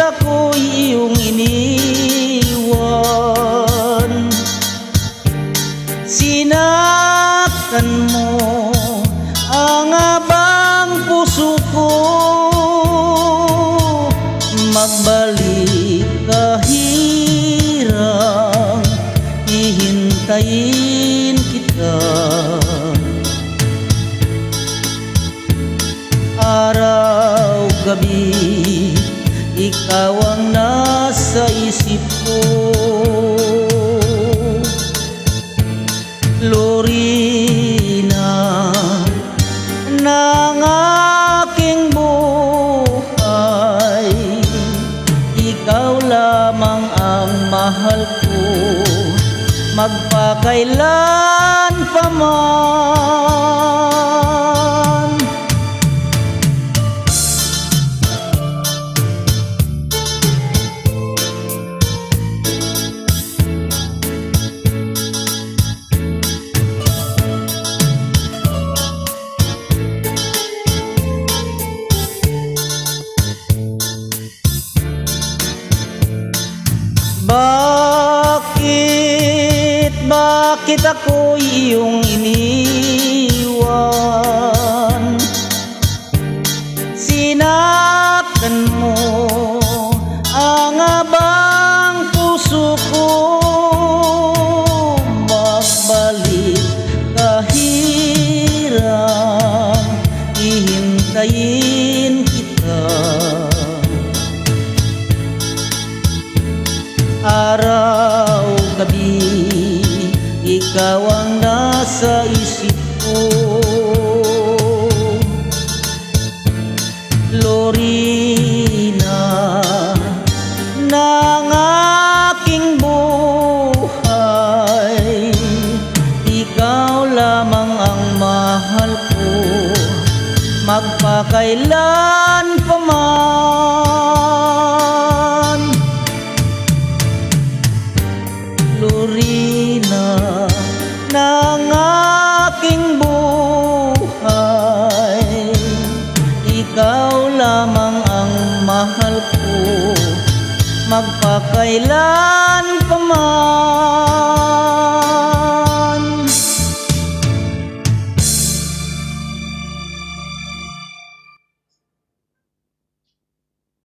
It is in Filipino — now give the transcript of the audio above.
ako'y iyong iniwan. Sinaktan mo ang abang puso ko, magbalik kahirang hihintayin kita. Araw gabi ikaw ang nasa isip ko, Lorena ng aking buhay. Ikaw lamang ang mahal ko, magpakailan pa man. Bakit ako'y iyong iniwan? Sinaktan mo ang abang puso ko, magbalik kahirang hihintayin kita. Araw gabi ikaw ang nasa isip ko, Lorena ng aking buhay. Ikaw lamang ang mahal ko, magpakailan pa man. Lorena ng aking buhay, ikaw lamang ang mahal ko, magpakailan pa man.